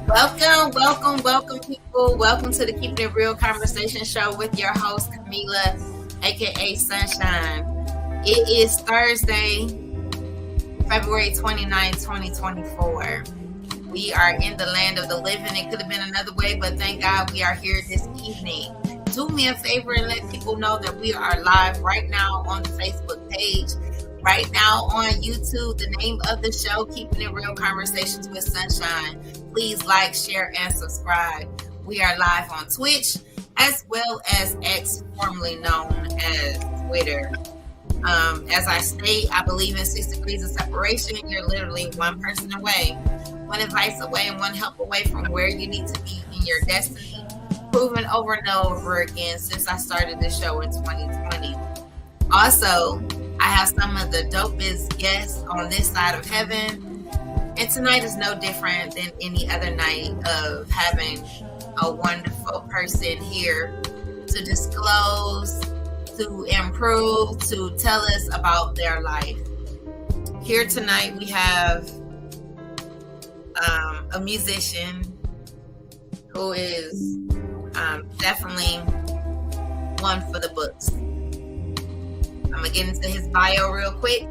Welcome, people. Welcome to the Keeping It Real Conversation Show with your host, Camila, aka Sunshine. It is Thursday, February 29th, 2024. We are in the land of the living. It could have been another way, but thank God we are here this evening. Do me a favor and let people know that we are live right now on the Facebook page. Right now on YouTube, the name of the show, Keeping It Real Conversations with Sunshine. Please like, share, and subscribe. We are live on Twitch, as well as X, formerly known as Twitter. As I state, I believe in 6 degrees of separation. You're literally one person away, one advice away, and one help away from where you need to be in your destiny. Proven over and over again since I started this show in 2020. Also, I have some of the dopest guests on this side of heaven. And tonight is no different than any other night of having a wonderful person here to disclose, to improve, to tell us about their life. Here tonight we have a musician who is definitely one for the books. I'm going to get into his bio real quick,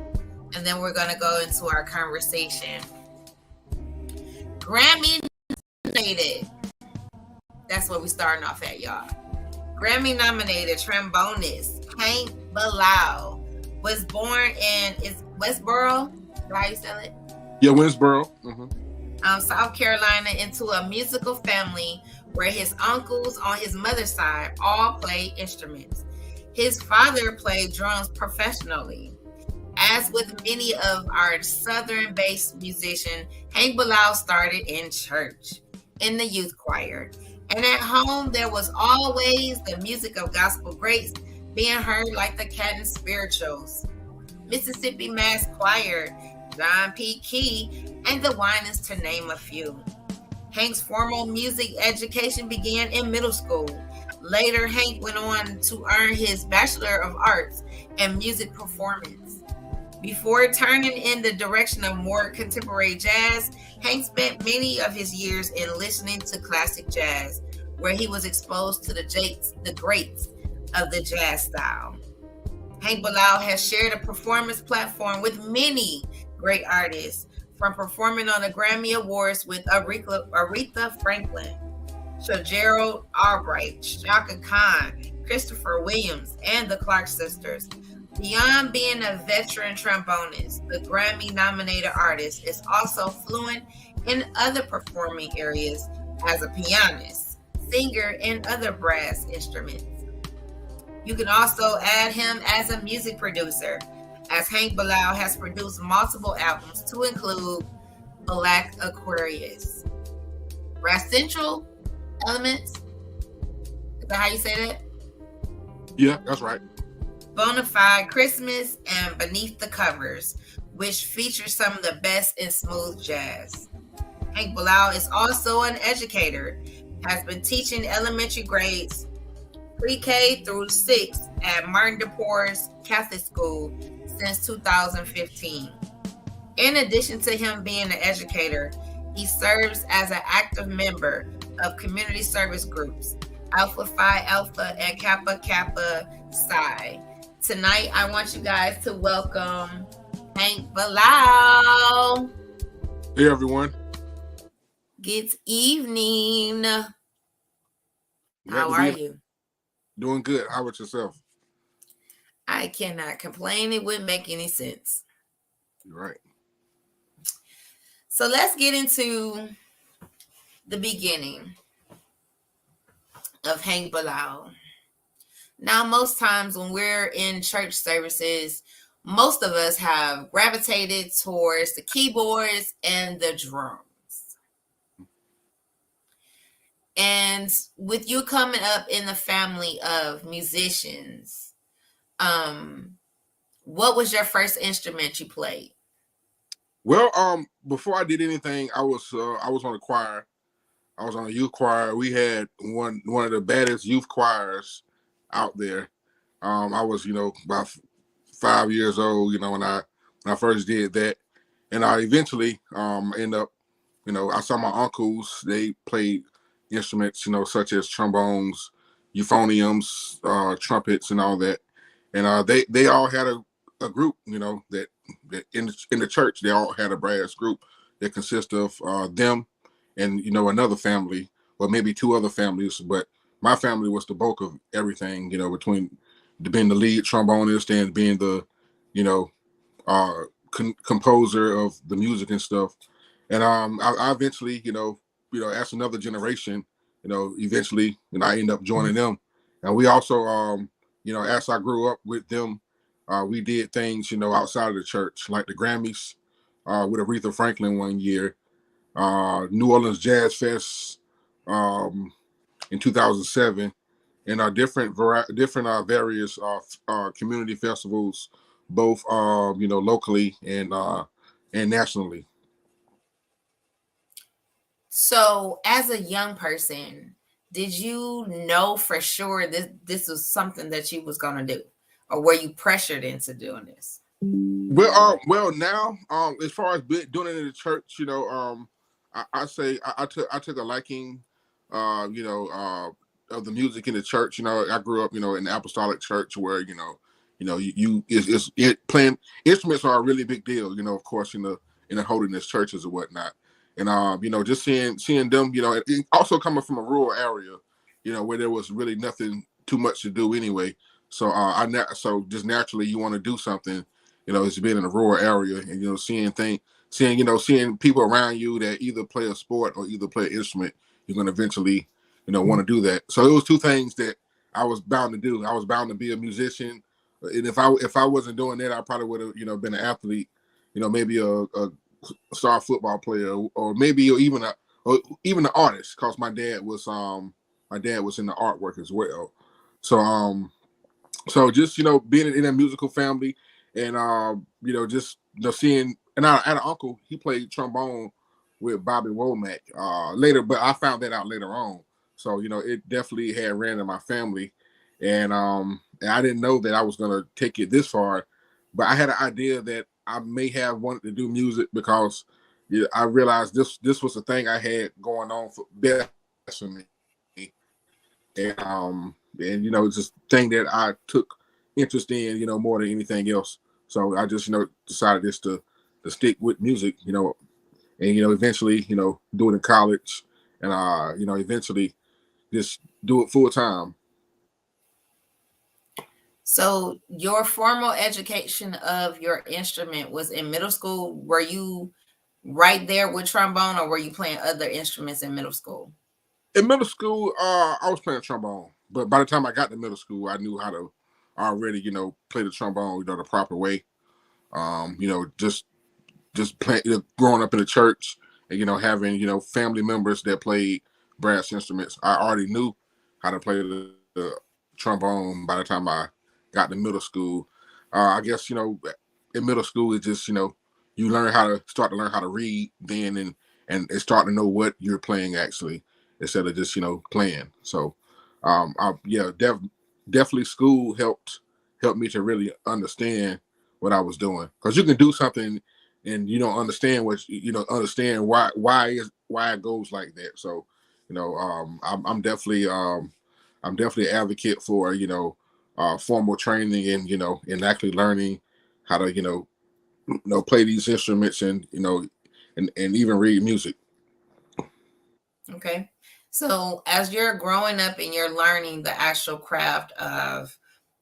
and then we're going to go into our conversation. Grammy nominated. That's where we starting off at, y'all. Grammy nominated trombonist Hank Bilal was born in Westboro. How you spell it? Yeah, Westboro. South Carolina, into a musical family where his uncles on his mother's side all played instruments. His father played drums professionally. As with many of our Southern-based musicians, Hank Bilal started in church, in the youth choir. And at home, there was always the music of gospel greats being heard, like the Canton Spirituals, Mississippi Mass Choir, John P. Key, and the Winans, to name a few. Hank's formal music education began in middle school. Later, Hank went on to earn his Bachelor of Arts in Music Performance. Before turning in the direction of more contemporary jazz, Hank spent many of his years in listening to classic jazz, where he was exposed to the greats of the jazz style. Hank Bilal has shared a performance platform with many great artists, from performing on the Grammy Awards with Aretha Franklin, Gerald Albright, Shaka Khan, Christopher Williams, and the Clark sisters. Beyond being a veteran trombonist, the Grammy-nominated artist is also fluent in other performing areas as a pianist, singer, and other brass instruments. You can also add him as a music producer, as Hank Bilal has produced multiple albums to include Black Aquarius, Brass Central, Elements. Is that how you say that? Yeah, that's right. Bonafide Christmas, and Beneath the Covers, which feature some of the best in smooth jazz. Hank Bilal is also an educator, has been teaching elementary grades pre-K through 6 at Martin DePorres Catholic School since 2015. In addition to him being an educator, he serves as an active member of community service groups, Alpha Phi Alpha and Kappa Kappa Psi. Tonight, I want you guys to welcome Hank Bilal. Hey, everyone. Good evening. How are you? Doing good. How about yourself? I cannot complain. It wouldn't make any sense. You're right. So let's get into the beginning of Hank Bilal. Now, most times when we're in church services, most of us have gravitated towards the keyboards and the drums. And with you coming up in the family of musicians, what was your first instrument you played? Well, before I did anything, I was on a choir. I was on a youth choir. We had one of the baddest youth choirs out there. I was, about 5 years old, when I first did that, and I eventually ended up I saw my uncles. They played instruments, such as trombones, euphoniums, trumpets, and all that. And they all had a group, that in the church they all had a brass group that consists of them and another family or maybe two other families. But my family was the bulk of everything, between being the lead trombonist and being the, you know, composer of the music and stuff. And I eventually, as another generation, eventually, I end up joining them. And we also, as I grew up with them, we did things, outside of the church, like the Grammys with Aretha Franklin one year, New Orleans Jazz Fest in 2007, and different various community festivals, both locally and nationally. So, as a young person, did you know for sure this was something that you was gonna do, or were you pressured into doing this? Well, now, as far as doing it in the church, I say I took a liking, of the music in the church. I grew up, in the apostolic church where playing instruments are a really big deal. Of course, in the holiness churches and whatnot, and just seeing them, and also coming from a rural area, where there was really nothing too much to do anyway. So so just naturally you want to do something, it's being in a rural area and seeing people around you that either play a sport or either play an instrument. You're going to eventually, want to do that. So it was two things that I was bound to do. I was bound to be a musician, and if I wasn't doing that, I probably would have, been an athlete, maybe a star football player, or maybe or even an artist, because my dad was in the artwork as well. So so just being in a musical family, and just seeing, and I had an uncle, he played trombone with Bobby Womack later, but I found that out later on. So it definitely had ran in my family, and I didn't know that I was gonna take it this far, but I had an idea that I may have wanted to do music because I realized this was the thing I had going on for best for me, and it's just thing that I took interest in, more than anything else. So I just decided just to stick with music, and eventually do it in college, and eventually just do it full time. So, your formal education of your instrument was in middle school. Were you right there with trombone, or were you playing other instruments in middle school? In middle school, I was playing trombone, but by the time I got to middle school, I knew how to already play the trombone the proper way. Just playing, growing up in the church, and having family members that played brass instruments. I already knew how to play the trombone by the time I got to middle school. I guess in middle school it just you learn how to read then, and start to know what you're playing actually, instead of just playing. So yeah, definitely school helped me to really understand what I was doing, because you can do something and you don't understand understand why it goes like that. So I'm definitely an advocate for formal training, and actually learning how to play these instruments, and and even read music. Okay. So, as you're growing up and you're learning the actual craft of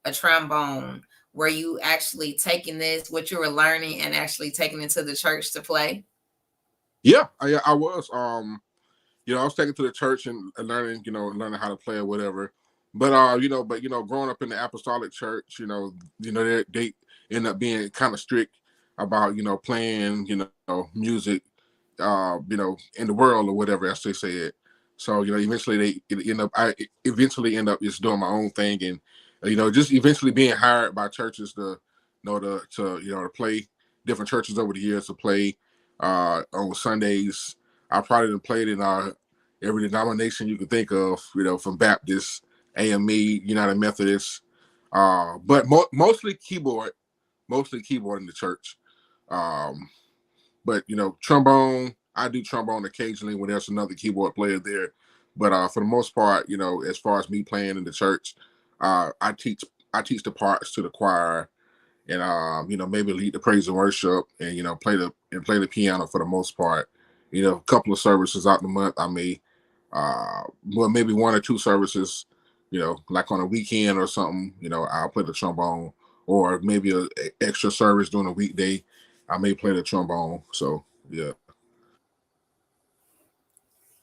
a trombone, were you actually taking what you were learning, and actually taking it to the church to play? Yeah, I was. I was taken to the church and learning, learning how to play or whatever. But growing up in the apostolic church, they end up being kind of strict about playing music, in the world or whatever, as they say it. So eventually I eventually end up just doing my own thing, and just eventually being hired by churches to to play different churches over the years, to play on Sundays. I probably done played in every denomination you could think of, from Baptist, AME, United Methodist, but mostly keyboard in the church. Um, but trombone. I do trombone occasionally when there's another keyboard player there, but for the most part, as far as me playing in the church, I teach the parts to the choir, and maybe lead the praise and worship, and play the piano for the most part. A couple of services out the month I may, well, maybe one or two services, like on a weekend or something. I'll play the trombone, or maybe a extra service during a weekday, I may play the trombone. So yeah.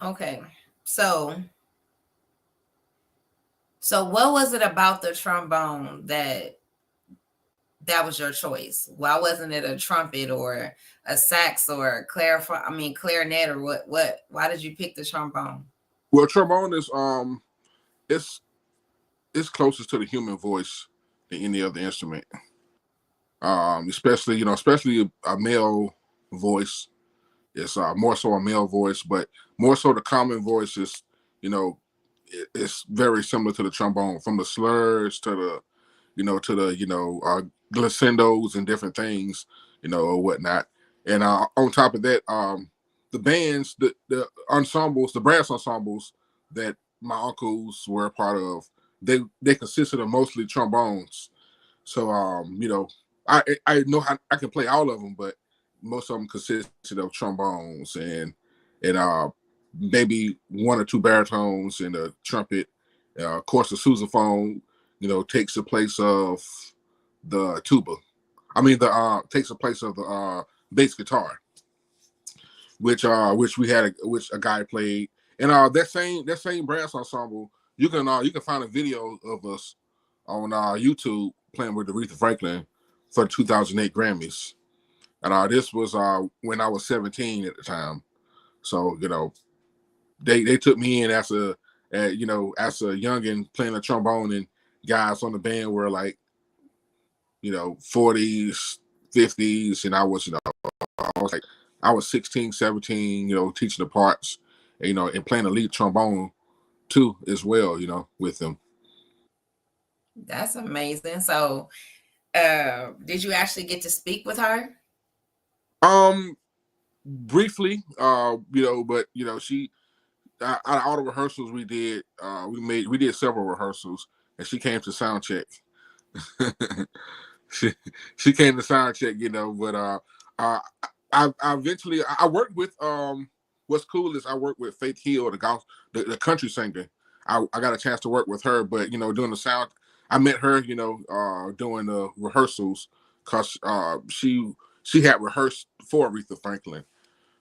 Okay. So so what was it about the trombone that was your choice? Why wasn't it a trumpet or a sax or clarinet, or why did you pick the trombone? Well, trombone is it's it's closest to the human voice than any other instrument. Especially a male voice. It's more so a male voice, but more so the common voice is, you know, it's very similar to the trombone, from the slurs to the glissendos and different things, or whatnot. And on top of that, the bands, the ensembles, the brass ensembles that my uncles were a part of, they consisted of mostly trombones. So I know I can play all of them, but most of them consisted of trombones and maybe one or two baritones and a trumpet. Of course, the sousaphone, takes the place of the tuba. I mean, the takes the place of the bass guitar, which which a guy played. And that same brass ensemble, you can find a video of us on YouTube playing with Aretha Franklin for the 2008 Grammys. And this was when I was 17 at the time. So they took me in as a youngin playing the trombone, and guys on the band were like 40s, 50s, and I was 16, 17, teaching the parts, and playing the lead trombone too as well, with them. That's amazing. So, did you actually get to speak with her? Um, Briefly, but she out of all the rehearsals we did, we did several rehearsals, and she came to sound check. she she came to sound check, but uh, I eventually I worked with what's cool is I worked with Faith Hill, the country singer. I got a chance to work with her, but doing the sound, I met her, doing the rehearsals, because she had rehearsed for Aretha Franklin.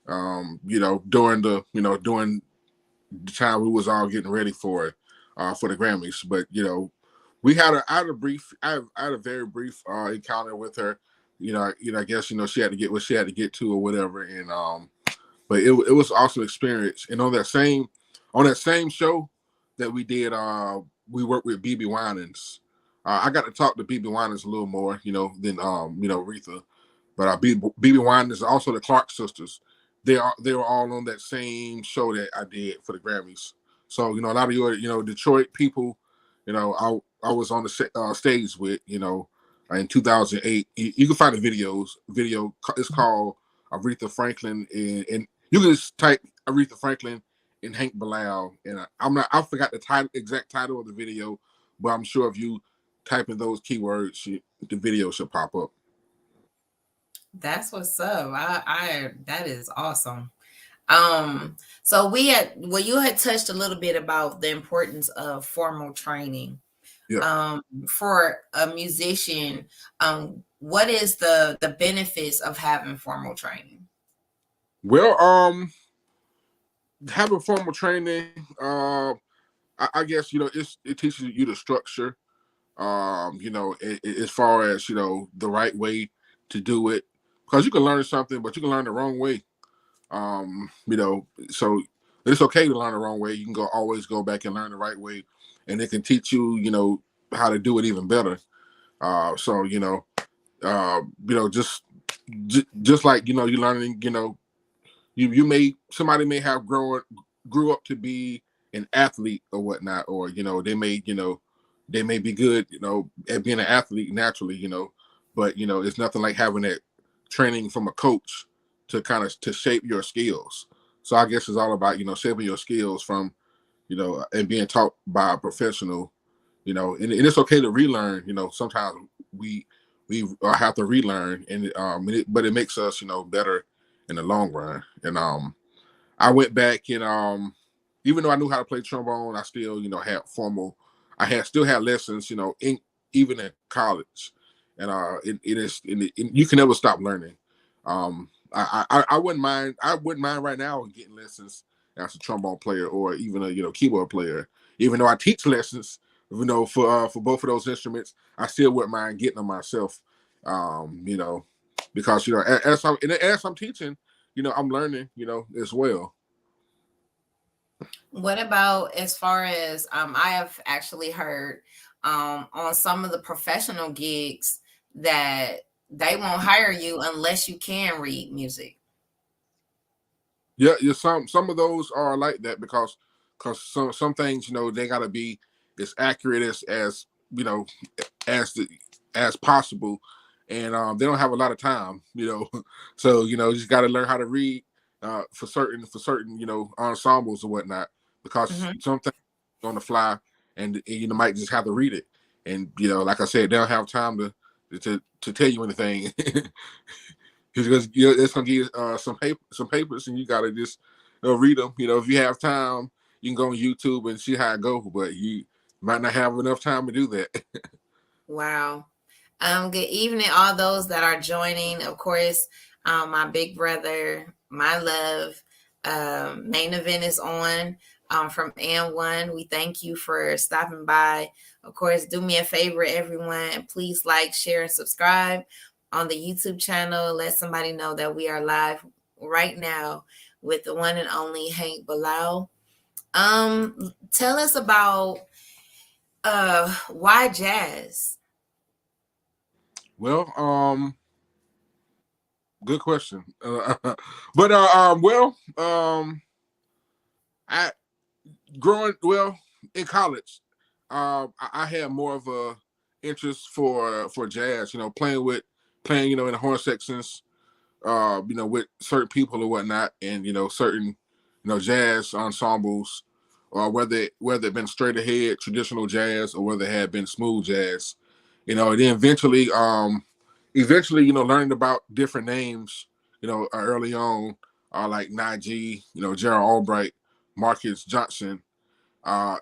During the time we was all getting ready for the Grammys. But I had a very brief encounter with her. I guess she had to get what she had to get to or whatever, and but it was an awesome experience. And on that same show that we did, we worked with BB Winans. I got to talk to BB Winans a little more, than Aretha. But BB Winans is also the Clark sisters. They were all on that same show that I did for the Grammys. So a lot of your Detroit people, I was on the stage with in 2008. You can find the videos. Video it's called Aretha Franklin, and you can just type Aretha Franklin and Hank Bilal, and I forgot the exact title of the video, but I'm sure if you type in those keywords, the video should pop up. That's what's up. I that is awesome. So you had touched a little bit about the importance of formal training. Yeah. For a musician, what is the benefits of having formal training? Well, having formal training, I guess it teaches you the structure. As far as the right way to do it, because you can learn something, but you can learn the wrong way. So it's okay to learn the wrong way. You can always go back and learn the right way, and it can teach you, how to do it even better. So just like you learning, somebody may have grew up to be an athlete or whatnot, or they may be good, at being an athlete naturally, but it's nothing like having that training from a coach to kind of to shape your skills. So I guess it's all about shaping your skills from and being taught by a professional. And it's okay to relearn. Sometimes we have to relearn, and but it makes us better in the long run. And I went back and even though I knew how to play trombone, I still had formal. I had still had lessons, even in college, and it is you can never stop learning. I wouldn't mind. I wouldn't mind right now getting lessons as a trombone player or even a keyboard player. Even though I teach lessons, for both of those instruments, I still wouldn't mind getting them myself. Because as I'm teaching, I'm learning, as well. What about as far as I have actually heard on some of the professional gigs that they won't hire you unless you can read music. Yeah, some of those are like that because some things they gotta be as accurate as as the, as possible, and they don't have a lot of time, so you just got to learn how to read for certain ensembles or whatnot because Hmm. some things on the fly and you might just have to read it, and like I said, they don't have time to tell you anything. Because it's gonna give you some papers, and you gotta just read them. If you have time, you can go on YouTube and see how it goes, but you might not have enough time to do that. Wow. Good evening, all those that are joining. Of course, my big brother, my love, main event is on from N1. We thank you for stopping by. Of course, do me a favor, everyone. Please like, share, and subscribe on the YouTube channel. Let somebody know that we are live right now with the one and only Hank Bilal. Tell us about why jazz. Well, good question. But I growing well in college, I had more of a interest for jazz. Playing in the horn sections, with certain people or whatnot, and certain, jazz ensembles, or whether it been straight ahead traditional jazz or whether it had been smooth jazz, and then eventually, learning about different names, early on, like Najee, Gerald Albright, Marcus Johnson.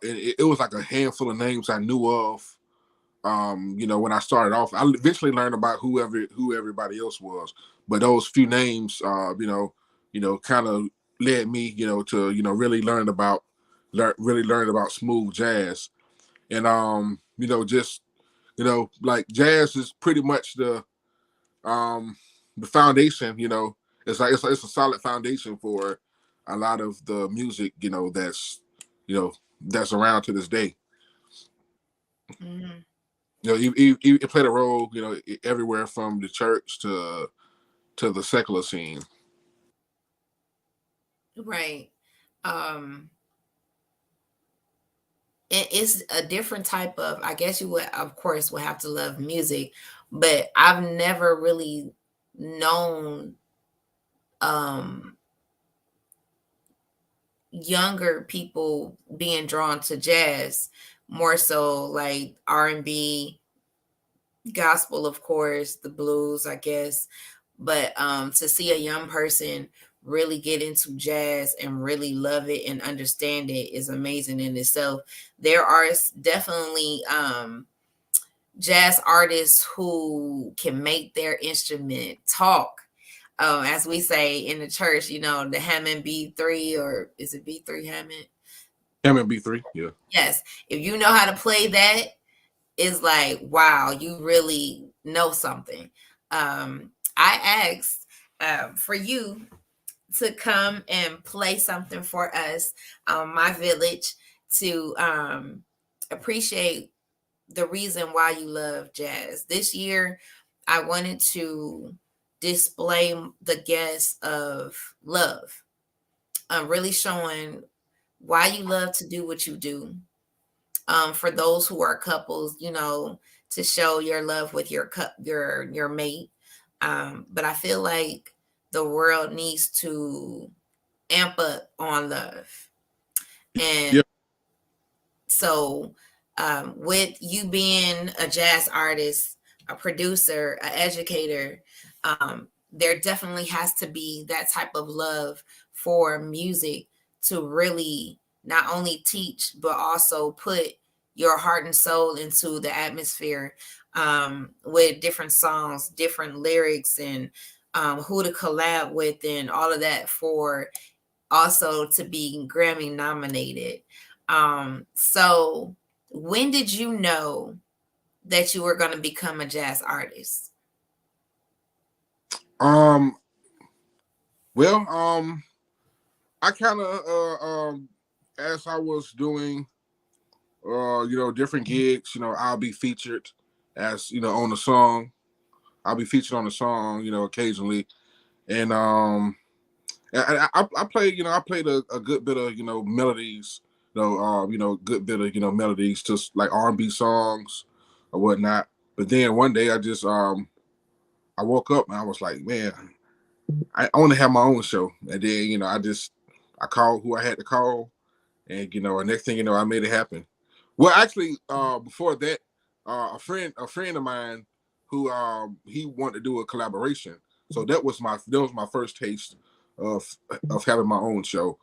It was like a handful of names I knew of, when I started off. I eventually learned about who everybody else was, but those few names, kind of led me, to really learn about smooth jazz, and just like jazz is pretty much the foundation. It's a solid foundation for a lot of the music, you know that's around to this day. Mhm. It played a role, everywhere from the church to the secular scene. Right. Um, it's a different type of, I guess you would, of course, would have to love music, but I've never really known um younger people being drawn to jazz more so like R&B, gospel, of course, the blues, I guess. But to see a young person really get into jazz and really love it and understand it is amazing in itself. There are definitely jazz artists who can make their instrument talk. As we say in the church, the Hammond B3, or is it B3 Hammond? MB3, yeah. Yes. If you know how to play that, it's like, wow, you really know something. I asked for you to come and play something for us, my village, to appreciate the reason why you love jazz. This year, I wanted to display the guest of love, really showing why you love to do what you do. For those who are couples, to show your love with your mate. But I feel like the world needs to amp up on love. And Yeah. so, with you being a jazz artist, a producer, an educator, there definitely has to be that type of love for music to really not only teach, but also put your heart and soul into the atmosphere, with different songs, different lyrics, and who to collab with, and all of that for also to be Grammy nominated. So when did you know that you were going to become a jazz artist? Um. Well. I kind of as I was doing different gigs, I'll be featured as on the song. I'll be featured on the song, occasionally, and I played, I played a good bit of melodies, good bit of melodies, just like R&B songs or whatnot. But then one day I woke up and I was like, man, I want to have my own show. And then I called who I had to call, and and next thing you know, I made it happen. Well, actually, before that, a friend of mine who he wanted to do a collaboration. So that was my first taste of of having my own show.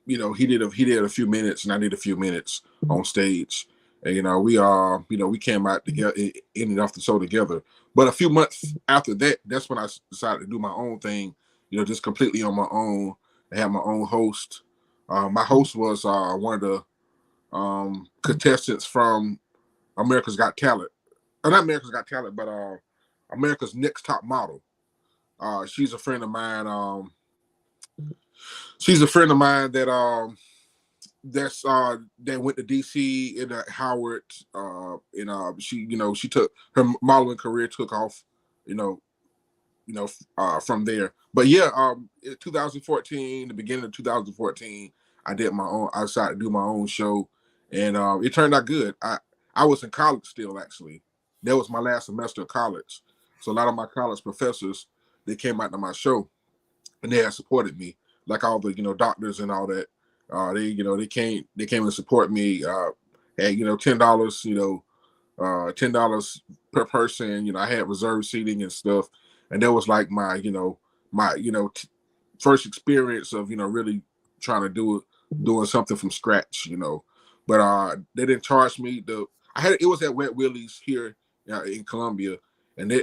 He did a few minutes and I did a few minutes on stage. And we came out together, ended off the show together. But a few months after that, that's when I decided to do my own thing, just completely on my own. I had my own host. My host was one of the contestants from America's Got Talent. Not America's Got Talent, but America's Next Top Model. She's a friend of mine. She's a friend of mine that went to DC and Howard. And she took her modeling career took off. You know, from there. But yeah, in 2014, the beginning of 2014, I did my own. I decided to do my own show, and it turned out good. I was in college still, actually. That was my last semester of college, so a lot of my college professors they came out to my show, and they had supported me, like all the doctors and all that. They came and support me. Had $10, $10 per person. I had reserved seating and stuff, and that was like my first experience of really trying to doing something from scratch. But they didn't charge me. It was at Wet Willie's here in Columbia, and they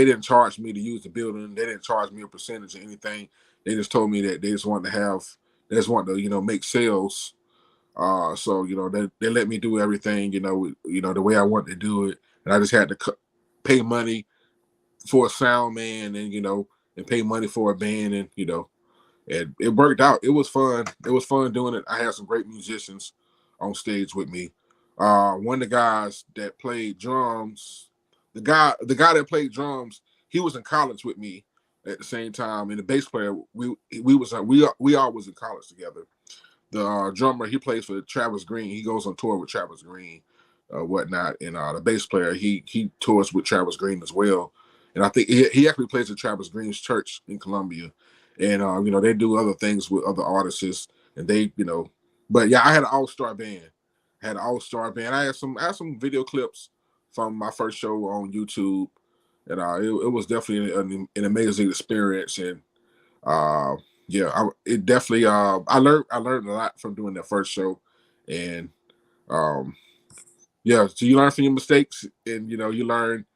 didn't charge me to use the building. They didn't charge me a percentage or anything. They just told me that they just wanted to make sales. So they let me do everything the way I wanted to do it, and I just had to pay money for a sound man, and and pay money for a band, and and it worked out. It was fun. It was fun doing it. I had some great musicians on stage with me. One of the guys that played drums, the guy that played drums, he was in college with me at the same time, and the bass player we all was in college together. The drummer, he plays for Travis Green. He goes on tour with Travis Green, whatnot. And the bass player, he tours with Travis Green as well. And I think he actually plays at Travis Green's church in Columbia. And they do other things with other artists, and But yeah, I had an all-star band. I had some video clips from my first show on YouTube, and it was definitely an amazing experience. And uh, yeah, it definitely. I learned a lot from doing that first show, and um, yeah. So you learn from your mistakes, and you learn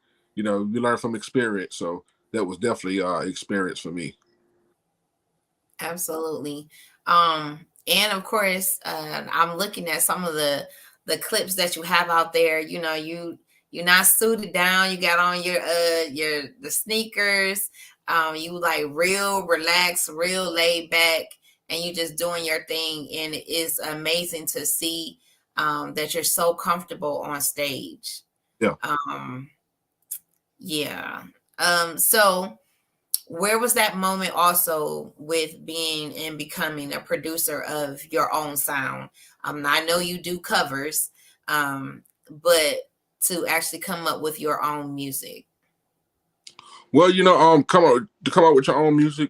from experience. So that was definitely experience for me. Absolutely. And of course, I'm looking at some of the clips that you have out there. You're not suited down. You got on your the sneakers. You like real relaxed, real laid back, and you just doing your thing. And it's amazing to see that you're so comfortable on stage. Yeah. Um, yeah. So where was that moment also with being and becoming a producer of your own sound? I know you do covers, but to actually come up with your own music. Well, come up with your own music.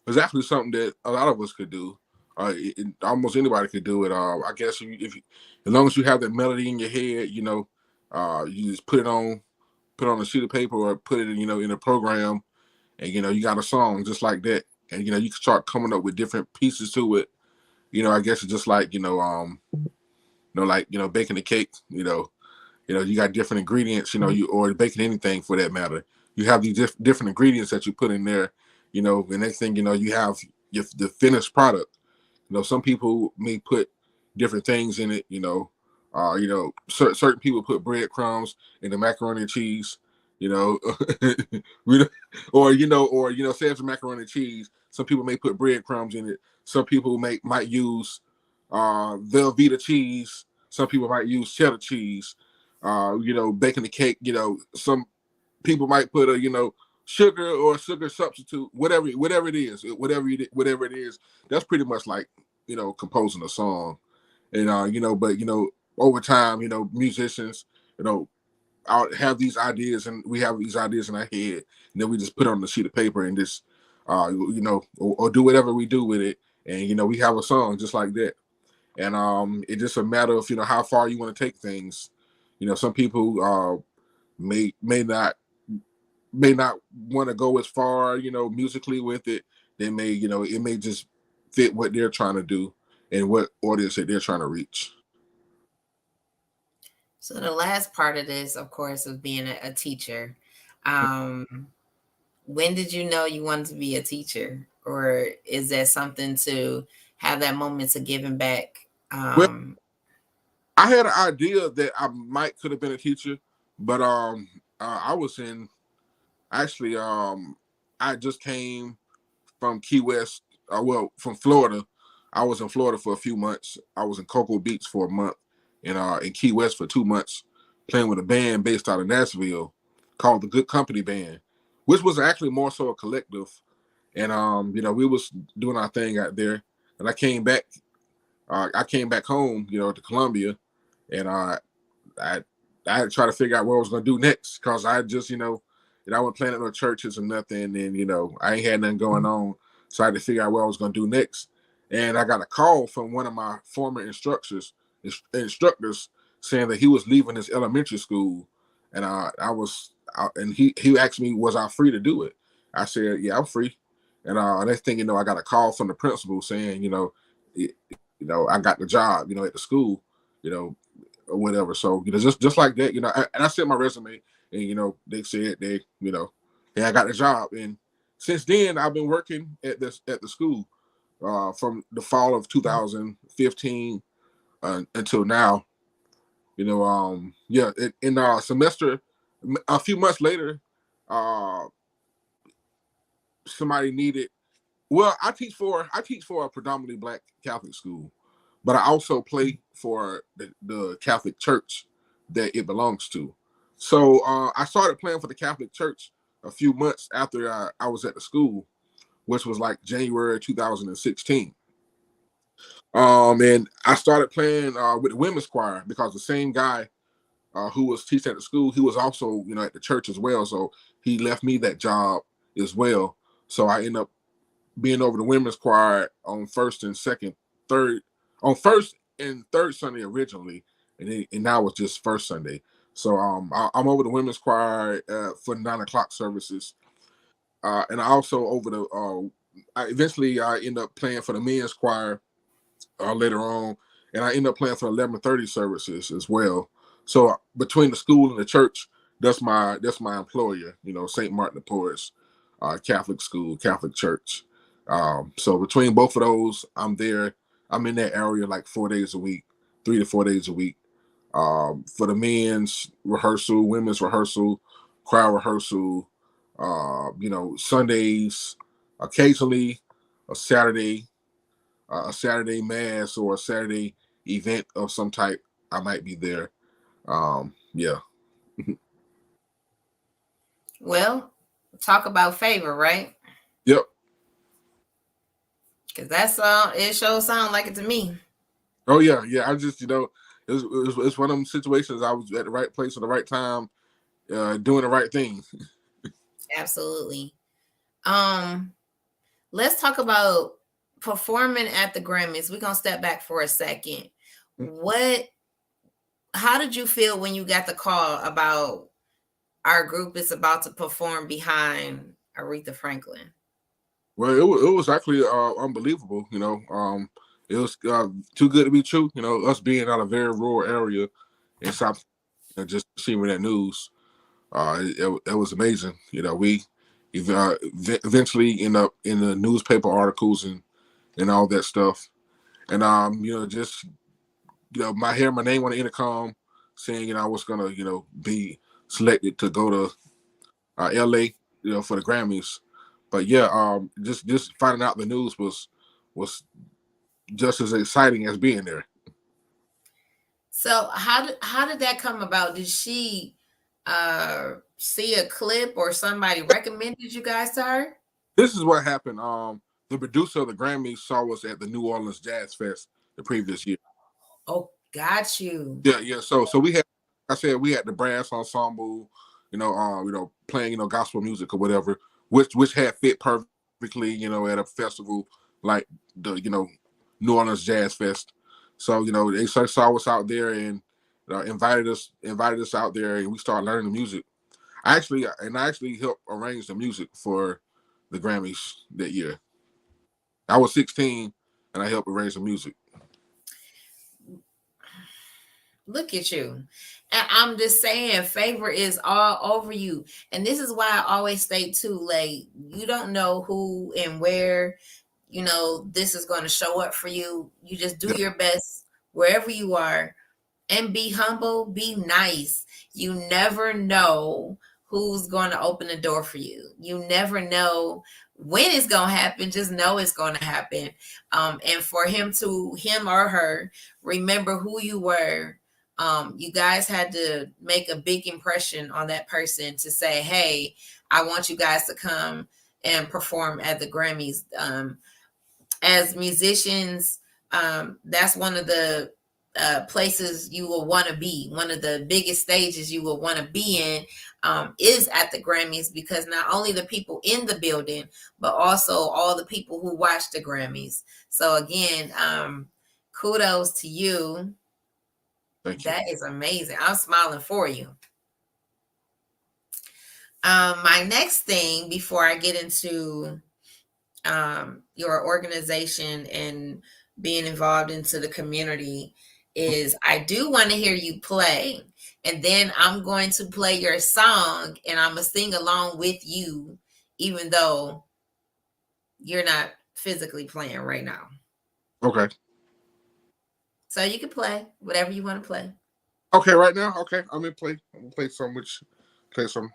Is actually something that a lot of us could do. Almost anybody could do it. I guess as long as you have that melody in your head, you just put it on a sheet of paper or put it in, in a program, and you got a song just like that, and you can start coming up with different pieces to it. I guess it's just like baking a cake. You got different ingredients, or baking anything for that matter. You have these different ingredients that you put in there, the next thing you have the finished product. Some people may put different things in it, certain people put breadcrumbs in the macaroni and cheese, you know, say it's macaroni and cheese. Some people may put breadcrumbs in it. Some people might use Velveeta cheese. Some people might use cheddar cheese. Baking the cake. Some people might put sugar or sugar substitute, whatever it is, whatever it is. That's pretty much like composing a song, and but over time, musicians, I'll have these ideas, and we have these ideas in our head, and then we just put it on the sheet of paper and just or do whatever we do with it, and we have a song just like that. And it's just a matter of how far you want to take things. Some people may not want to go as far, musically with it. They may, it may just fit what they're trying to do and what audience that they're trying to reach. So the last part of this, of course, is being a teacher. Um, when did you know you wanted to be a teacher, or is that something to have that moment to giving back? Well, I had an idea that I might could have been a teacher, but I was in actually I just came from Key West, from Florida. I was in Florida for a few months. I was in Cocoa Beach for a month, and in Key West for 2 months, playing with a band based out of Nashville called the Good Company Band, which was actually more so a collective. And we was doing our thing out there, and I came back. I came back home, to Columbia, and I I had to try to figure out what I was gonna do next because I just and I wasn't playing at no churches or nothing, and I ain't had nothing going on, so I had to figure out what I was gonna do next. And I got a call from one of my former instructors saying that he was leaving his elementary school, and and he asked me was I free to do it. I said yeah, I'm free. And next thing you know, I got a call from the principal saying I got the job at the school, you know or whatever. So just like that, and I sent my resume, and they said hey, I got the job, and since then I've been working at the school from the fall of 2015 until now. Yeah, in semester, a few months later, uh, somebody needed. Well, I teach for a predominantly black Catholic school, but I also play for the Catholic Church that it belongs to. So I started playing for the Catholic Church a few months after I was at the school, which was like January 2016. And I started playing with the women's choir because the same guy who was teaching at the school, he was also at the church as well. So he left me that job as well. So I ended up being over the women's choir on first and second, third, on first and third Sunday originally, and now it's just first Sunday. So I'm over the women's choir for 9 o'clock services, and I also over the. Eventually, I end up playing for the men's choir later on, and I end up playing for 11:30 services as well. So between the school and the church, that's my employer. St. Martin de Porres, Catholic school, Catholic church. So between both of those, I'm there. I'm in that area like 4 days a week, 3 to 4 days a week. For the men's rehearsal, women's rehearsal, choir rehearsal, Sundays, occasionally a Saturday mass or a Saturday event of some type, I might be there. Yeah. Well, talk about favor, right? Yep. Because that's it sure sound like it to me. Oh yeah, yeah. I just it's one of them situations. I was at the right place at the right time, doing the right thing. Absolutely. Um, let's talk about performing at the Grammys. We're gonna step back for a second. What how did you feel when you got the call about our group is about to perform behind Aretha Franklin? Well, it was actually unbelievable. It was too good to be true. Us being out of a very rural area in South, just seeing that news, it was amazing. We eventually end up in the newspaper articles and all that stuff. And just my name on the intercom saying I was gonna be selected to go to LA for the Grammys. But yeah, just finding out the news was just as exciting as being there. So how did that come about? Did she see a clip or somebody recommended you guys to her? This is what happened. The producer of the Grammys saw us at the New Orleans Jazz Fest the previous year. Oh, got you. Yeah, yeah. So we had, I said we had the brass ensemble, playing gospel music or whatever, which had fit perfectly, at a festival like the New Orleans Jazz Fest. So they saw us out there and invited us out there, and we started learning the music. I actually helped arrange the music for the Grammys that year. I was 16 and I helped arrange the music. Look at you. And I'm just saying, favor is all over you. And this is why I always stay too late. You don't know who and where, this is going to show up for you. You just do Yeah, your best wherever you are and be humble, be nice. You never know who's going to open the door for you. You never know when it's going to happen. Just know it's going to happen. And for him or her, remember who you were. You guys had to make a big impression on that person to say, hey, I want you guys to come and perform at the Grammys. As musicians, that's one of the places you will want to be. One of the biggest stages you will want to be in is at the Grammys, because not only the people in the building, but also all the people who watch the Grammys. So again, kudos to you. thank you. That is amazing. I'm smiling for you. My next thing before I get into your organization and being involved into the community is I do want to hear you play, and then I'm going to play your song and I'm gonna sing along with you, even though you're not physically playing right now. Okay. So you can play whatever you want to play. Okay, right now. Okay, I'm gonna play some which play some.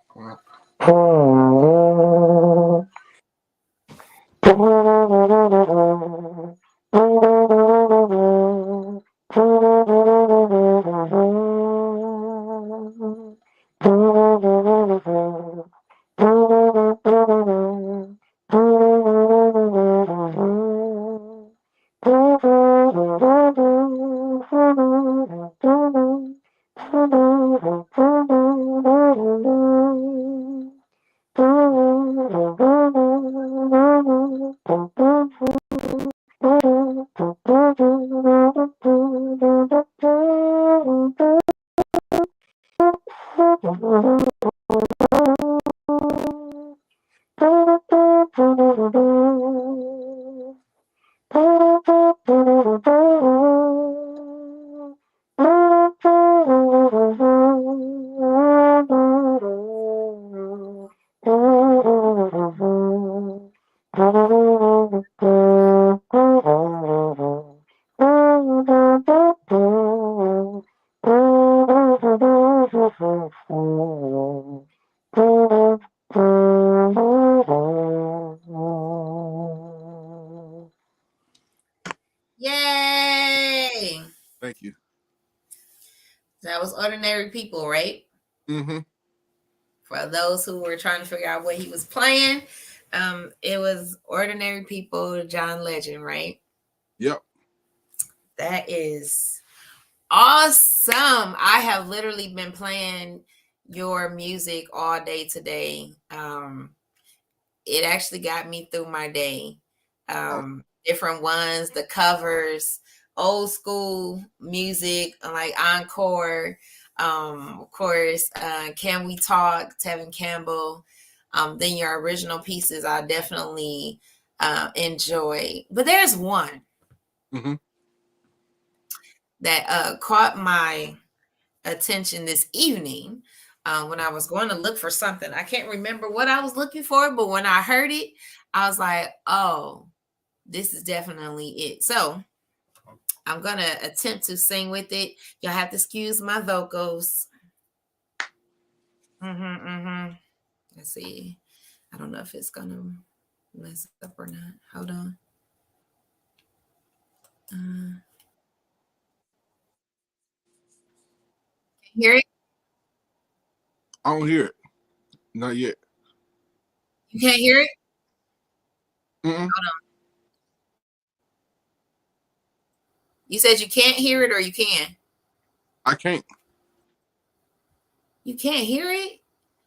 Yay! Thank you. That was Ordinary People, right? Mm-hmm. For those who were trying to figure out what he was playing, it was Ordinary People, John Legend, right? Yep. That is awesome. I have literally been playing your music all day today. It actually got me through my day. Oh, Different ones, the covers, old school music like Encore, of course, Can We Talk, Tevin Campbell. Then your original pieces I definitely enjoy. But there's one mm-hmm. that caught my attention this evening when I was going to look for something. I can't remember what I was looking for, but when I heard it, I was like, oh, this is definitely it. So I'm going to attempt to sing with it. Y'all have to excuse my vocals. Let's see. I don't know if it's going to mess up or not. Hold on. Can you hear it? I don't hear it. Not yet. You can't hear it? Mm-mm. Hold on. You said you can't hear it or you can? I can't. You can't hear it?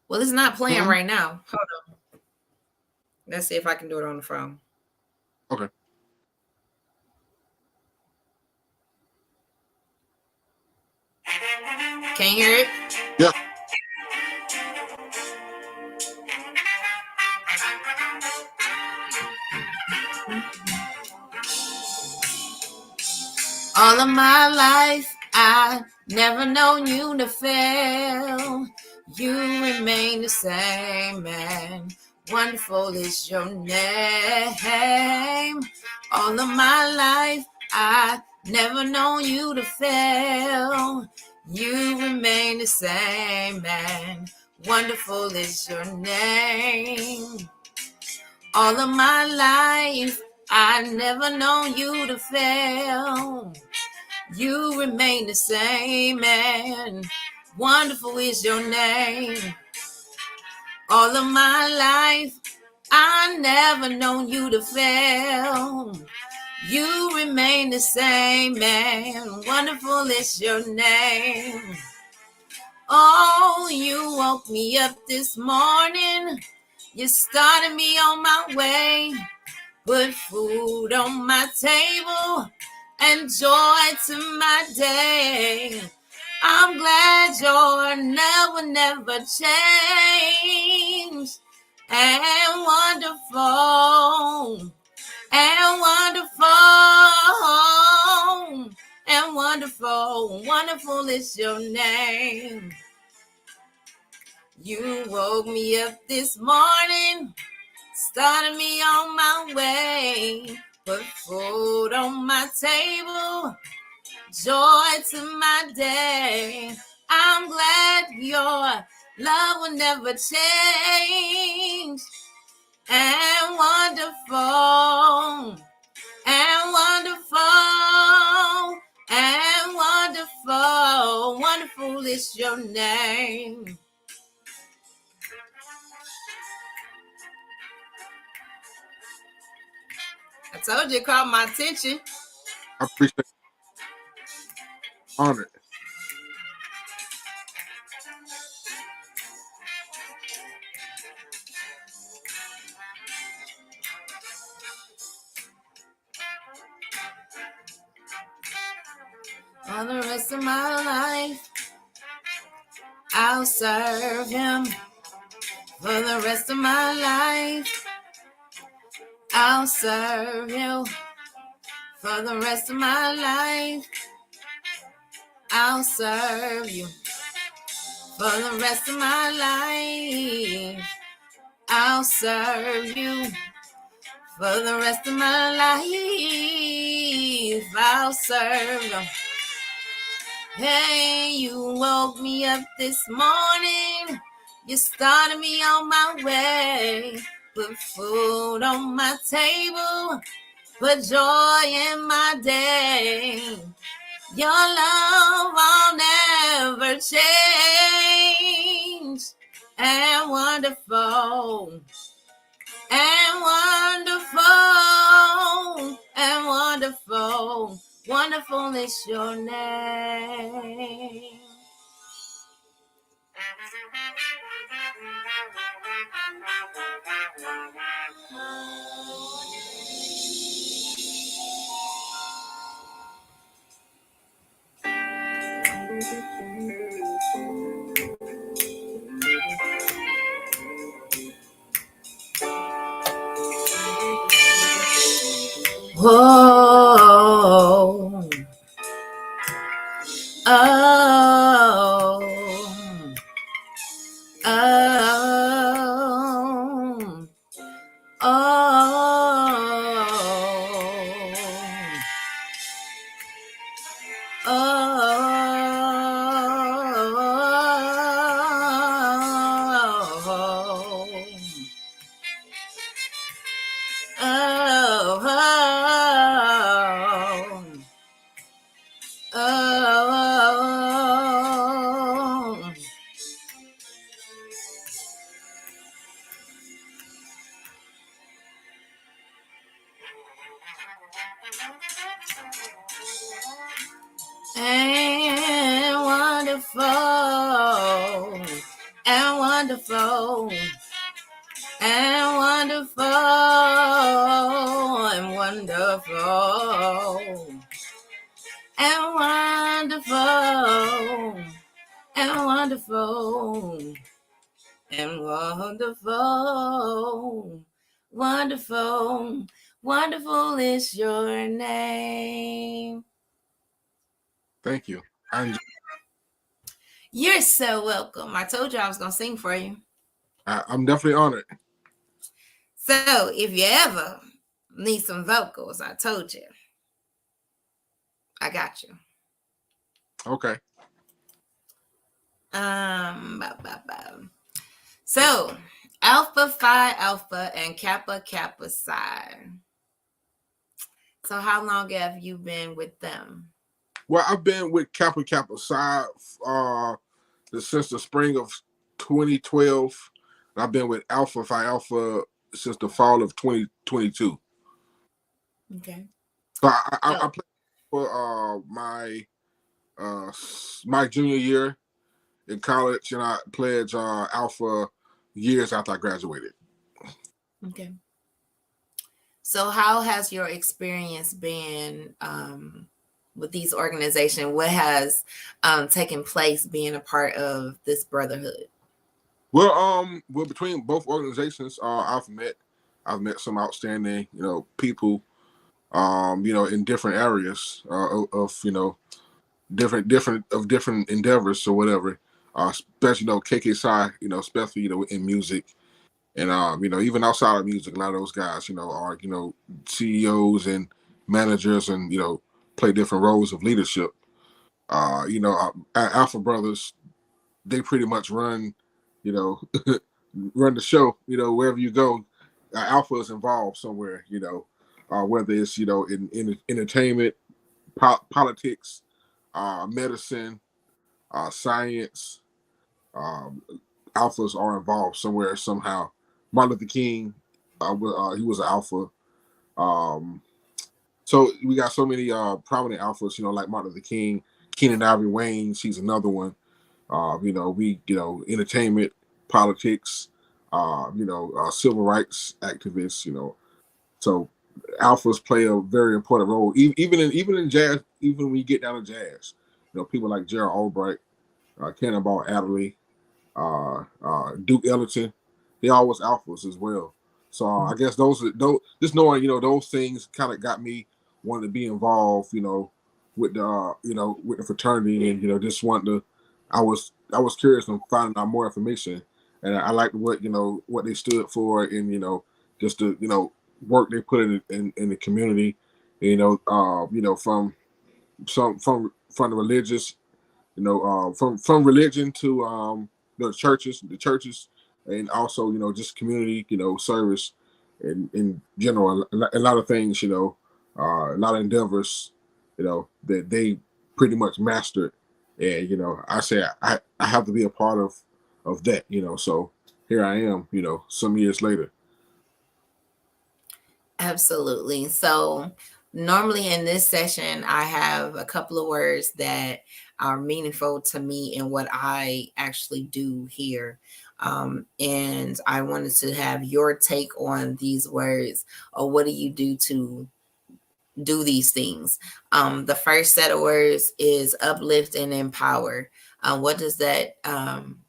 Well, it's not playing Mm-mm. right now. Hold on. Let's see if I can do it on the phone. Okay. Can you hear it? Yep. All of my life, I never known you to fail. You remain the same, and wonderful is your name. All of my life, I never known you to fail. You remain the same, and wonderful is your name. All of my life, I never known you to fail. You remain the same, and wonderful is your name. All of my life, I never known you to fail. You remain the same, and wonderful is your name. Oh, you woke me up this morning. You started me on my way. Put food on my table and joy to my day. I'm glad your love will never change. And wonderful, and wonderful, and wonderful, wonderful is your name. You woke me up this morning, started me on my way, put food on my table, joy to my day. I'm glad your love will never change. And wonderful, and wonderful, and wonderful, wonderful is your name. I told you it caught my attention. I appreciate it. Honored. All the rest of my life, I'll serve him. For the rest of my life, I'll serve you. For the rest of my life, I'll serve you. For the rest of my life, I'll serve you. For the rest of my life, I'll serve you. Hey, you woke me up this morning. You started me on my way. Put food on my table. Put joy in my day. Your love will never change. And wonderful, and wonderful, and wonderful, wonderful is your name. Whoa. Oh. Oh. Oh. Oh. Oh. Oh. And wonderful, and wonderful, and wonderful, and wonderful, and wonderful, and wonderful, and wonderful, wonderful, wonderful is your name. Thank you. I enjoy, You're so welcome. I told you I was going to sing for you. I'm definitely honored. So if you ever need some vocals, I told you, I got you. Okay. Ba, ba. So Alpha Phi Alpha and Kappa Kappa Psi. So how long have you been with them? Well, I've been with Kappa Kappa Psi since the spring of 2012. And I've been with Alpha Phi Alpha since the fall of 2022. Okay. So I Oh, played for my junior year in college, and I pledged Alpha years after I graduated. okay. So how has your experience been with these organizations? What has taken place being a part of this brotherhood? Well, between both organizations, I've met some outstanding, people, in different areas different endeavors or whatever. Especially, KKSI, especially, in music. And even outside of music, a lot of those guys, are CEOs and managers, and play different roles of leadership. Alpha Brothers, they pretty much run, you know, run the show. Wherever you go, Alpha is involved somewhere. Whether it's in entertainment, politics, medicine, science. Um, Alphas are involved somewhere somehow. Martin Luther King, he was an alpha. Um, so we got so many prominent alphas, like Martin Luther King, Keenan Ivory Waynes, he's another one. We, entertainment, politics, civil rights activists, So alphas play a very important role, even in jazz. Even when you get down to jazz, people like Gerald Albright, Cannonball Adderley, Duke Ellington, they all was alphas as well. So I guess those just knowing those things kind of got me wanting to be involved, with the with the fraternity, and just wanting to. I was curious and finding out more information, and I liked what they stood for, and just the work they put in the community, from from the religious, from religion to the churches, and also just community, service, in general, a lot of things, a lot of endeavors, that they pretty much mastered, and I say I have to be a part of that, so here I am, some years later. Absolutely. So, normally in this session, I have a couple of words that are meaningful to me and what I actually do here. And I wanted to have your take on these words, or what do you do to do these things? The first set of words is uplift and empower. What does that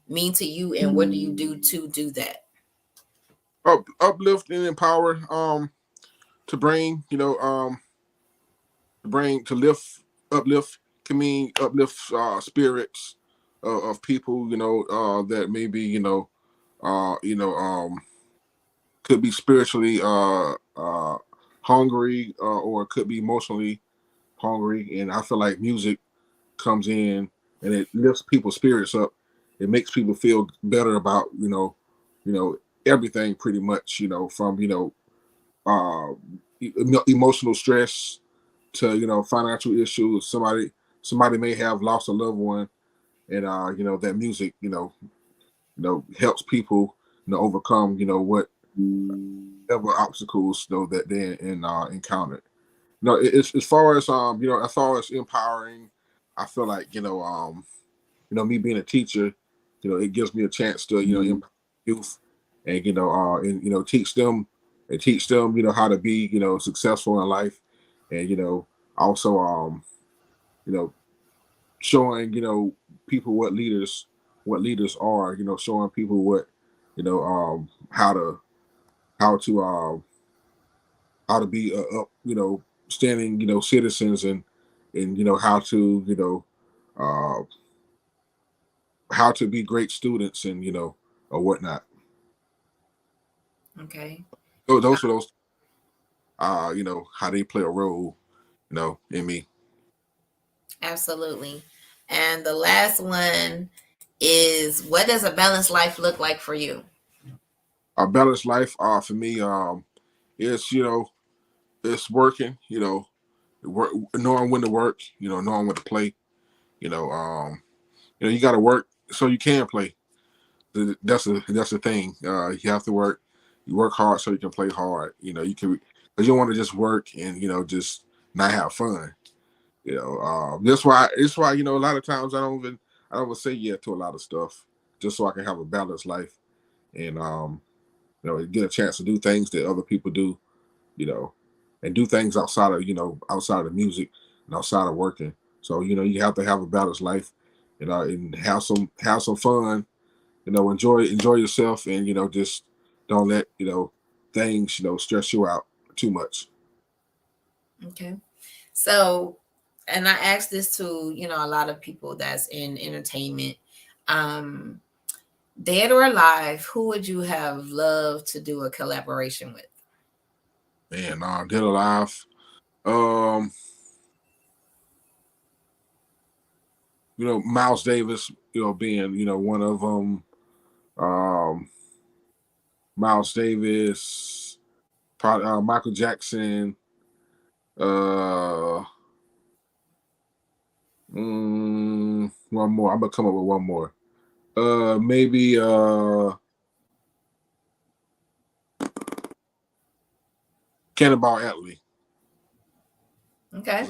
mean to you, and what do you do to do that? Uplift and empower. To bring, to lift, uplift can mean uplift spirits of people, that maybe, uh, you know, um, could be spiritually hungry, or it could be emotionally hungry. And I feel like music comes in and it lifts people's spirits up. It makes people feel better about, you know, everything pretty much, from, uh, emotional stress to, financial issues. Somebody may have lost a loved one, and that music, helps people, overcome, whatever obstacles, that they encountered. It's as far as as far as empowering, I feel like, me being a teacher, it gives me a chance to, empower youth, and teach them, how to be, successful in life, and also, you know showing, people what leaders are, showing people what, how to be up, standing, citizens, and how to, uh how to be great students, and or whatnot. Okay. So those are those, how they play a role, in me. Absolutely. And the last one is, what does a balanced life look like for you? A balanced life, for me, it's, it's working, work, knowing when to work, knowing when to play, you know, um, you got to work so you can play. That's the thing. You have to work. You work hard so you can play hard. You can, because you don't want to just work and, just not have fun. That's why a lot of times I don't even say yeah to a lot of stuff, just so I can have a balanced life, and get a chance to do things that other people do, you know, and do things outside of music and outside of working. So you have to have a balanced life, and have some fun, enjoy yourself, and just don't let things stress you out too much. Okay. So, and I asked this to, a lot of people that's in entertainment. Um, Dead or alive, who would you have loved to do a collaboration with? And dead or alive, um, Miles Davis, being one of them. Um, Miles Davis, probably, Michael Jackson. Uh, one more. I'm gonna come up with one more. Maybe Cannonball Adderley. Okay.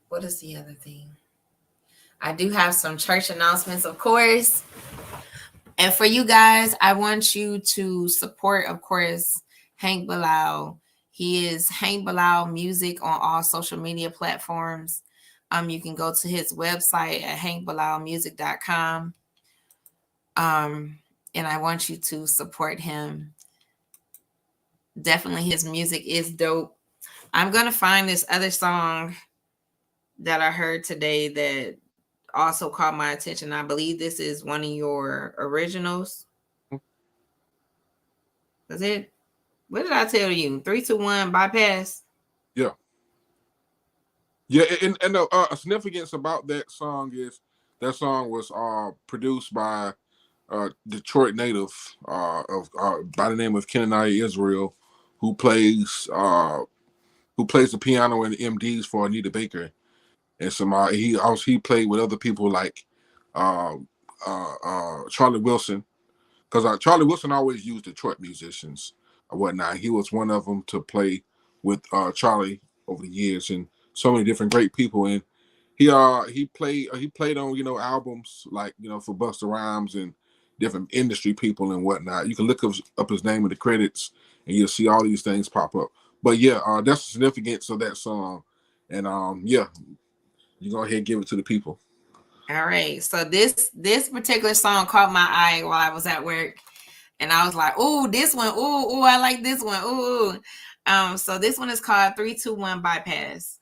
What is the other thing? I do have some church announcements, of course. And for you guys, I want you to support, of course, Hank Bilal. He is Hank Bilal Music on all social media platforms. You can go to his website at hankbilalmusic.com. Um, and I want you to support him. Definitely, his music is dope. I'm gonna find this other song that I heard today that also caught my attention. I believe this is one of your originals. Is it? What did I tell you? 3, 2, 1, bypass. Yeah, yeah, and the significance about that song is that song was produced by Detroit native, of by the name of Kenani Israel, who plays the piano and MDs for Anita Baker, and he played with other people like uh, Charlie Wilson, because Charlie Wilson always used Detroit musicians or whatnot. He was one of them to play with Charlie over the years, and so many different great people. And he played on albums like for Busta Rhymes and different industry people and whatnot. You can look up his name in the credits and you'll see all these things pop up. But yeah, that's the significance of that song, and yeah, you go ahead and give it to the people. All right. So this particular song caught my eye while I was at work, and I was like, "Ooh, this one! Ooh, ooh, I like this one! Ooh." So this one is called 3-2-1 Bypass.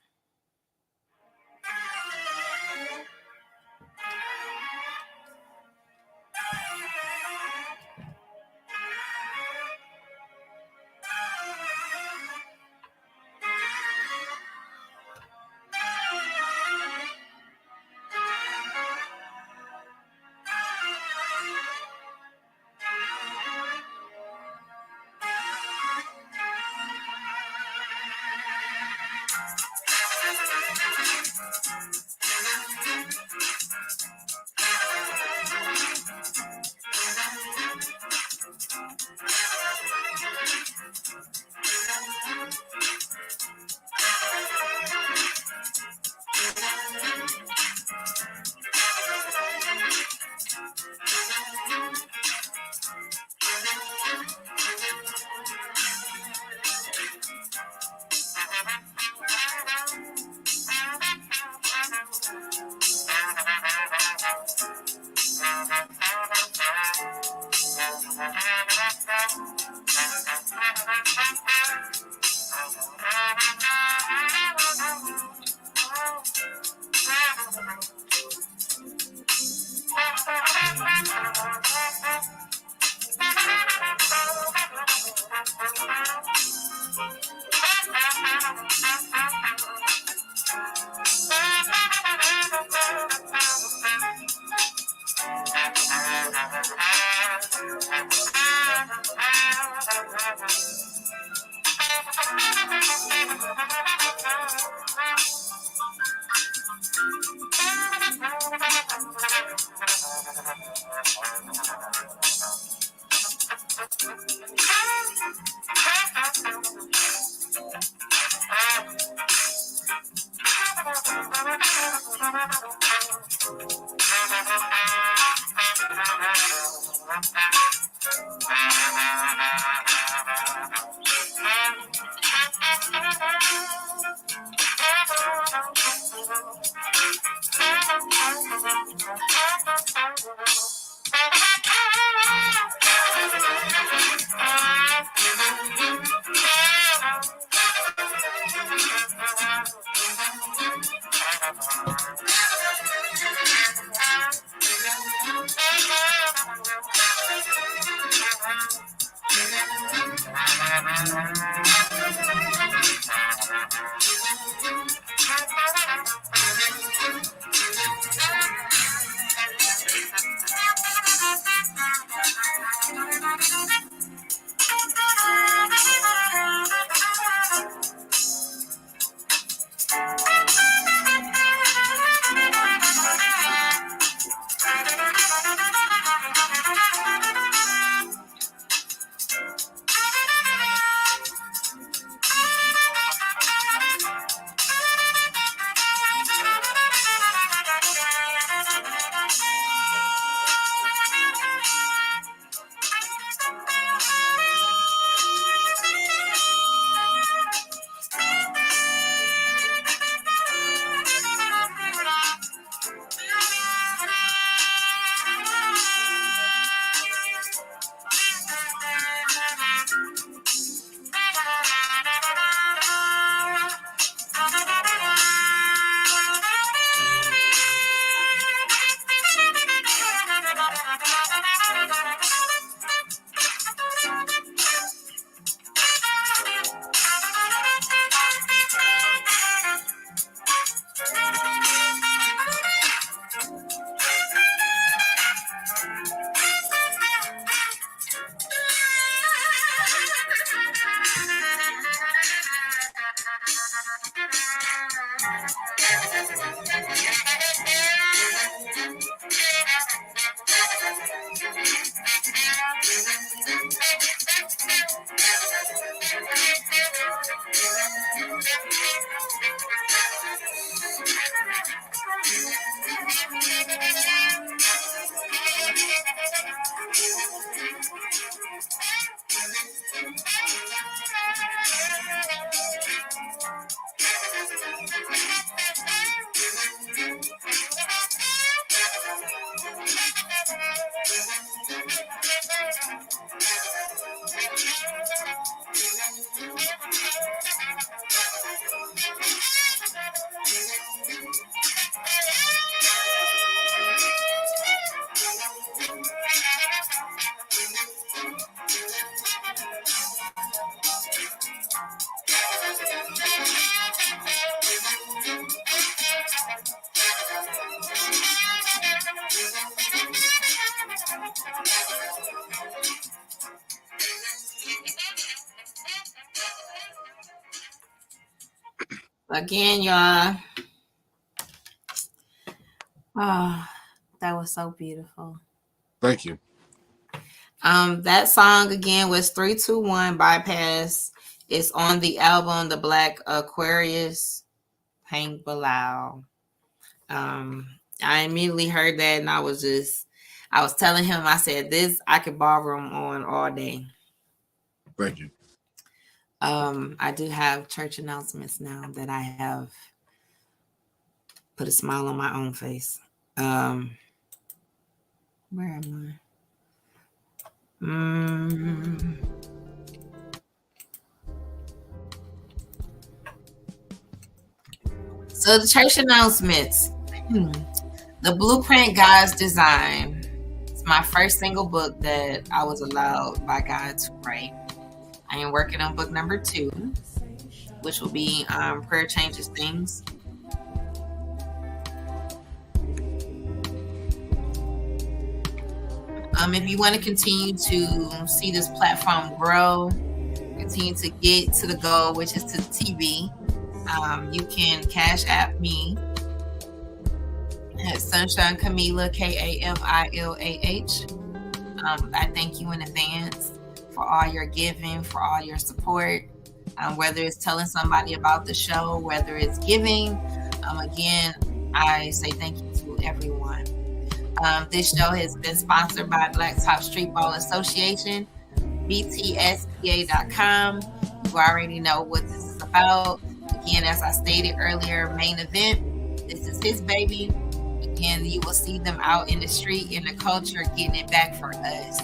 Again, y'all. Oh, that was so beautiful. Thank you. That song again was 321 Bypass. It's on the album The Black Aquarius, Hank Bilal. I immediately heard that and I was telling him, I said, this I could ballroom on all day. Thank you. I do have church announcements now that I have put a smile on my own face. Where am I? So the church announcements. The Blueprint God's Design. It's my first single book that I was allowed by God to write. I am working on book number 2, which will be Prayer Changes Things. If you want to continue to see this platform grow, continue to get to the goal, which is to TV, you can Cash App me at Sunshine Camila, Kamillah. I thank you in advance for all your giving, for all your support, whether it's telling somebody about the show, whether it's giving. Again, I say thank you to everyone. This show has been sponsored by Blacktop Streetball Association, btspa.com. You already know what this is about. Again, as I stated earlier, main event, this is his baby. Again, you will see them out in the street, in the culture, getting it back for us.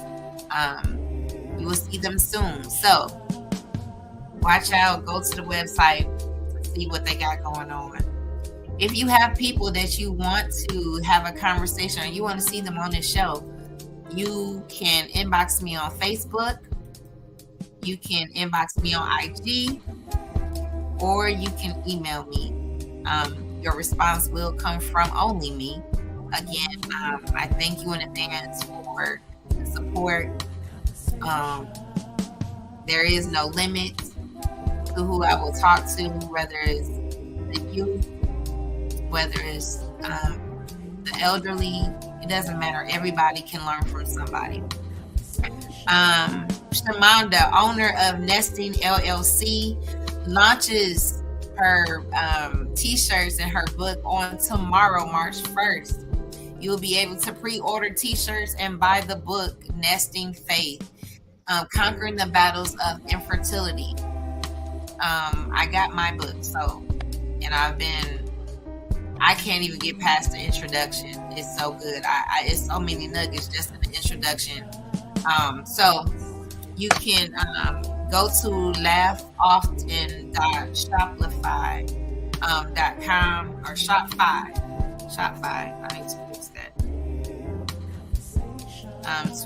You will see them soon. So watch out, go to the website, see what they got going on. If you have people that you want to have a conversation or you want to see them on this show, you can inbox me on Facebook. You can inbox me on IG, or you can email me. Your response will come from only me. Again, I thank you in advance for the support. There is no limit to who I will talk to, whether it's the youth, whether it's the elderly. It doesn't matter. Everybody can learn from somebody. Shamanda, owner of Nesting LLC, launches her t-shirts and her book on tomorrow, March 1st. You will be able to pre-order t-shirts and buy the book, Nesting Faith, Conquering the Battles of Infertility. I got my book, and I can't even get past the introduction. It's so good. It's so many nuggets just in the introduction. So you can go to laughoften.shopify.com or Shopify. I need to fix that.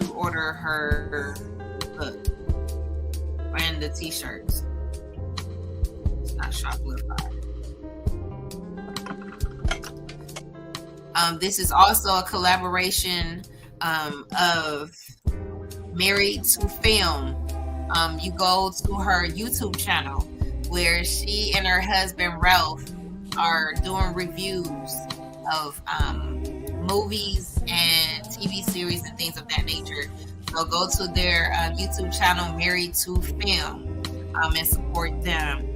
To order her book and the t-shirts. It's not Shopify. This is also a collaboration of Married to Film. You go to her YouTube channel where she and her husband Ralph are doing reviews of movies and TV series and things of that nature. So go to their YouTube channel, Married to Film, and support them.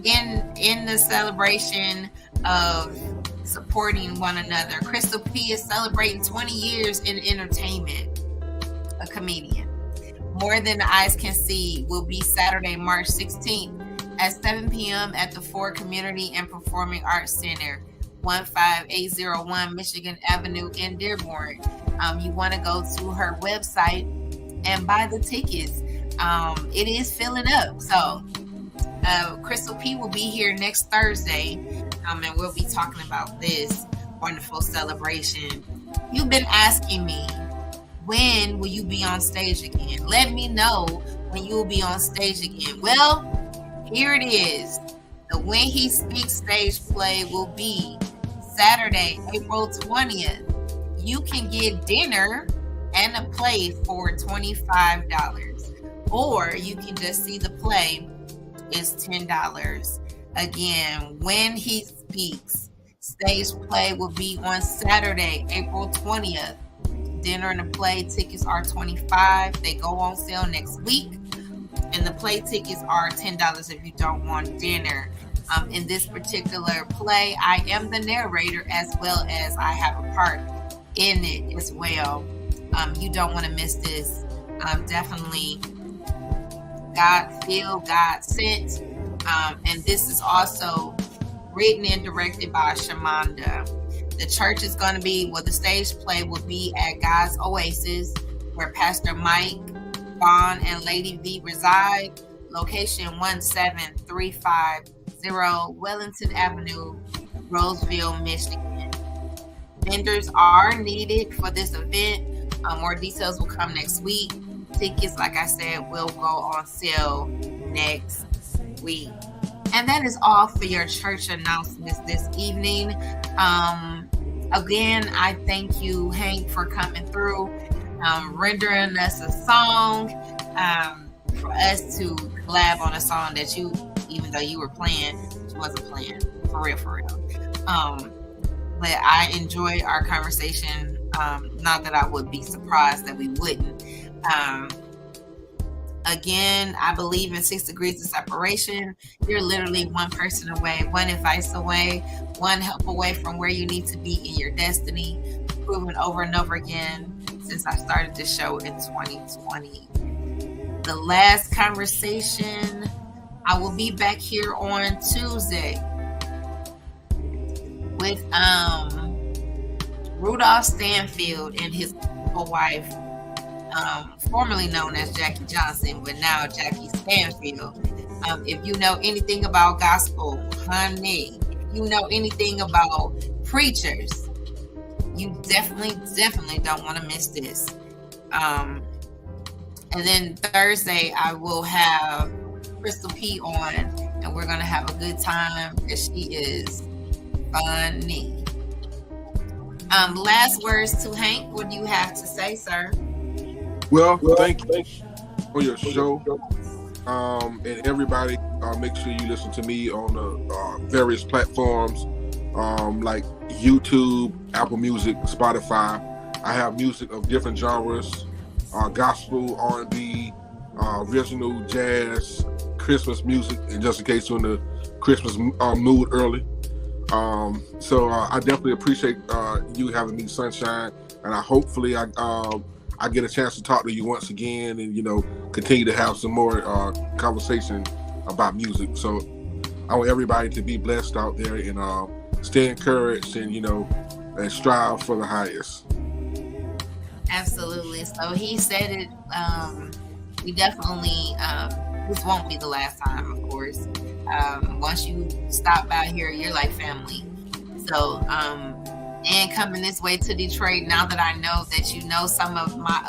In the celebration of supporting one another, Crystal P is celebrating 20 years in entertainment, a comedian. More Than the Eyes Can See will be Saturday, March 16th at 7 p.m. at the Ford Community and Performing Arts Center, 15801 Michigan Avenue in Dearborn. You want to go to her website and buy the tickets. It is filling up. So Crystal P will be here next Thursday, and we'll be talking about this wonderful celebration. You've been asking me, when will you be on stage again? Let me know when you will be on stage again. Well, here it is. The When He Speaks stage play will be Saturday, April 20th. You can get dinner and a play for $25, or you can just see the play. is $10. Again, when he speaks, stage play will be on Saturday, April 20th. Dinner and the play tickets are $25. They go on sale next week. And the play tickets are $10 if you don't want dinner. In this particular play, I am the narrator as well as I have a part in it as well. You don't want to miss this. Definitely God filled, God sent. And this is also written and directed by Shamanda. The church is going to be, the stage play will be at God's Oasis, where Pastor Mike, Vaughn, and Lady V reside. Location 17350 Wellington Avenue, Roseville, Michigan. Vendors are needed for this event. More details will come next week. Tickets, like I said, will go on sale next week. And that is all for your church announcements this evening. Again, I thank you, Hank, for coming through, rendering us a song, for us to collab on a song that you, even though you were playing, she wasn't playing, for real. But I enjoyed our conversation. Not that I would be surprised that we wouldn't. Again, I believe in 6 degrees of separation. You're literally one person away, one advice away, one help away from where you need to be in your destiny, proven over and over again since I started this show in 2020. The last conversation, I will be back here on Tuesday with Rudolph Stanfield and his wife, formerly known as Jackie Johnson, but now Jackie Stanfield. If you know anything about gospel, honey, if you know anything about preachers, you definitely don't want to miss this. And then Thursday, I will have Crystal P on, and we're going to have a good time because she is funny. Last words to Hank. What do you have to say, sir? Well, thank you for your show. And everybody, make sure you listen to me on the various platforms like YouTube, Apple Music, Spotify. I have music of different genres, gospel, R&B, original, jazz, Christmas music, and just in case you're in the Christmas mood early. So I definitely appreciate you having me, Sunshine, and hopefully I get a chance to talk to you once again, and continue to have some more conversation about music. So I want everybody to be blessed out there and stay encouraged and and strive for the highest. Absolutely. So he said it. We definitely. This won't be the last time, of course. Once you stop by here, you're like family. So, and coming this way to Detroit, now that I know that you know some of my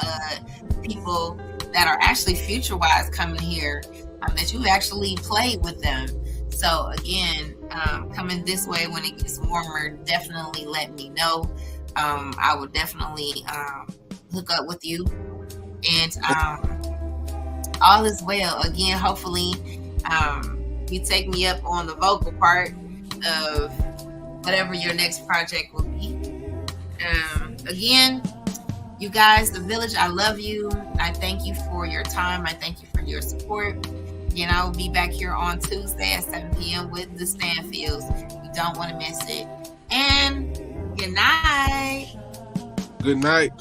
people that are actually future-wise coming here, that you actually played with them. So again, coming this way when it gets warmer, definitely let me know. I will definitely hook up with you, and all is well. Again, hopefully you take me up on the vocal part of whatever your next project will be. Again, you guys, the village, I love you. I thank you for your time. I thank you for your support. Again, I will be back here on Tuesday at 7 p.m. with the Stanfields. You don't want to miss it. And good night. Good night.